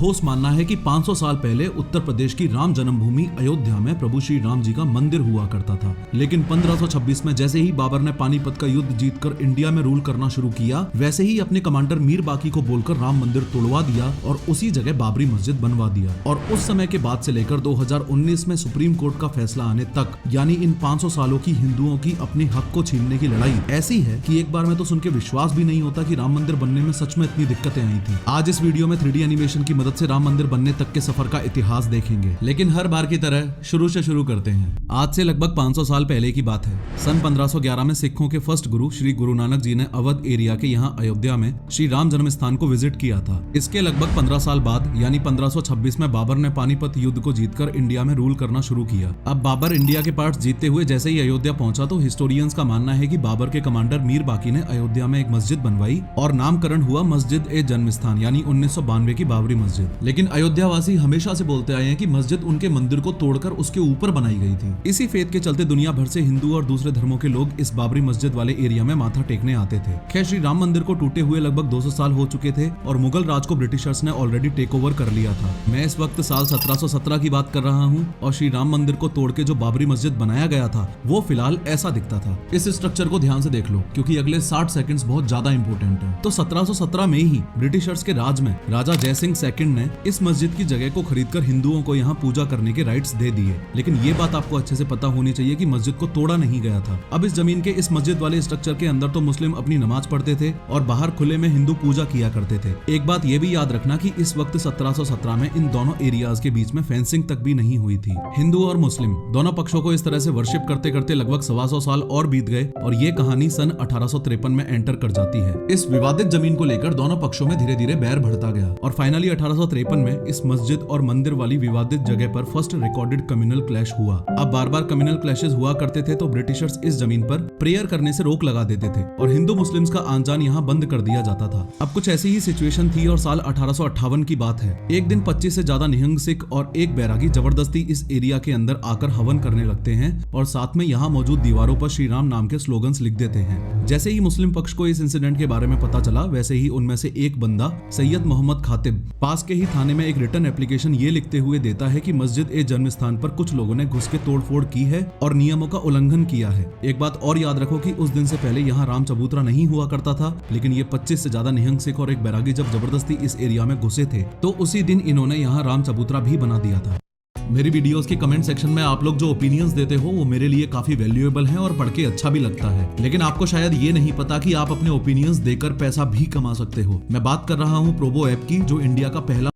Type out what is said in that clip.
ठोस मानना है कि 500 साल पहले उत्तर प्रदेश की राम जन्मभूमि अयोध्या में प्रभु श्री राम जी का मंदिर हुआ करता था। लेकिन 1526 में जैसे ही बाबर ने पानीपत का युद्ध जीतकर इंडिया में रूल करना शुरू किया, वैसे ही अपने कमांडर मीर बाकी को बोलकर राम मंदिर तोड़वा दिया और उसी जगह बाबरी मस्जिद बनवा दिया। और उस समय के बाद से लेकर 2019 में सुप्रीम कोर्ट का फैसला आने तक, यानी इन 500 सालों की हिंदुओं की अपने हक को छीनने की लड़ाई ऐसी है कि एक बार में तो सुन के विश्वास भी नहीं होता कि राम मंदिर बनने में सच में इतनी दिक्कतें आई थी। आज इस वीडियो में 3D एनिमेशन की मदद से राम मंदिर बनने तक के सफर का इतिहास देखेंगे, लेकिन हर बार की तरह शुरू से शुरू करते हैं। आज से लगभग 500 साल पहले की बात है। सन 1511 में सिखों के फर्स्ट गुरु श्री गुरु नानक जी ने अवध एरिया के यहाँ अयोध्या में श्री राम जन्म स्थान को विजिट किया था। इसके लगभग 15 साल बाद यानी 1526 में बाबर ने पानीपत युद्ध को जीतकर इंडिया में रूल करना शुरू किया। अब बाबर इंडिया के पार्ट्स जीतते हुए जैसे ही अयोध्या पहुंचा तो हिस्टोरियंस का मानना है कि बाबर के कमांडर मीर बाकी ने अयोध्या में एक मस्जिद बनवाई और नामकरण हुआ मस्जिद ए जन्म स्थान यानी 1992 की बाबरी मस्जिद। लेकिन अयोध्या वासी हमेशा से बोलते आए हैं कि मस्जिद उनके मंदिर को तोड़कर उसके ऊपर बनाई गई थी। इसी फेथ के चलते दुनिया भर से हिंदू और दूसरे धर्मों के लोग इस बाबरी मस्जिद वाले एरिया में माथा टेकने आते थे। खैर, श्री राम मंदिर को टूटे हुए लगभग 200 साल हो चुके थे और मुगल राज को ब्रिटिशर्स ने ऑलरेडी टेक ओवर कर लिया था। मैं इस वक्त साल 1717 की बात कर रहा हूँ और श्री राम मंदिर को तोड़ के जो बाबरी मस्जिद बनाया गया था वो फिलहाल ऐसा दिखता था। इस स्ट्रक्चर को ध्यान से देख लो क्योंकि अगले 60 सेकंड्स बहुत ज्यादा इंपॉर्टेंट है। तो 1717 में ही ब्रिटिशर्स के राज में राजा जयसिंह सेकंड ने इस मस्जिद की जगह को खरीदकर हिंदुओं को यहाँ पूजा करने के राइट्स दे दिए। लेकिन ये बात आपको अच्छे से पता होनी चाहिए कि मस्जिद को तोड़ा नहीं गया था। अब इस जमीन के इस मस्जिद वाले स्ट्रक्चर के अंदर तो मुस्लिम अपनी नमाज पढ़ते थे और बाहर खुले में हिंदू पूजा किया करते थे। एक बात ये भी याद रखना कि इस वक्त 1717 में इन दोनों एरियाज के बीच में फेंसिंग तक भी नहीं हुई थी। हिंदू और मुस्लिम दोनों पक्षों को इस तरह से वर्शिप करते करते लगभग 125 साल और बीत गए और ये कहानी सन 1853 में एंटर कर जाती है। इस विवादित जमीन को लेकर दोनों पक्षों में धीरे धीरे बैर बढ़ता गया और फाइनली 1853 में इस मस्जिद और मंदिर वाली विवादित जगह पर फर्स्ट रिकॉर्डेड कम्युनल क्लैश हुआ। अब बार बार कम्युनल क्लैशेस हुआ करते थे तो ब्रिटिशर्स इस जमीन पर प्रेयर करने से रोक लगा देते थे और हिंदू मुस्लिम्स का आन जान यहाँ बंद कर दिया जाता था। अब कुछ ऐसी ही सिचुएशन थी और साल 1858 की बात है। एक दिन 25 से ज्यादा निहंग सिख और एक बैरागी जबरदस्ती इस एरिया के अंदर आकर हवन करने लगते हैं और साथ में यहाँ मौजूद दीवारों पर श्री राम नाम के स्लोगन्स लिख देते हैं। जैसे ही मुस्लिम पक्ष को इस इंसिडेंट के बारे में पता चला, वैसे ही उनमें से एक बंदा सैयद मोहम्मद खातिब पास के ही थाने में एक रिटर्न एप्लीकेशन ये लिखते हुए देता है कि मस्जिद ए जन्म स्थान पर कुछ लोगों ने घुस के तोड़फोड़ की है और नियमों का उल्लंघन किया है। एक बात और याद रखो कि उस दिन से पहले यहाँ राम चबूतरा नहीं हुआ करता था, लेकिन ये 25 से ज्यादा निहंग सिख और एक बैरागी जब जबरदस्ती इस एरिया में घुसे थे तो उसी दिन इन्होंने यहाँ राम चबूतरा भी बना दिया था। मेरी वीडियोस के कमेंट सेक्शन में आप लोग जो ओपिनियंस देते हो वो मेरे लिए काफी वैल्यूएबल हैं और पढ़ के अच्छा भी लगता है, लेकिन आपको शायद ये नहीं पता कि आप अपने ओपिनियंस देकर पैसा भी कमा सकते हो। मैं बात कर रहा हूँ प्रोबो ऐप की, जो इंडिया का पहला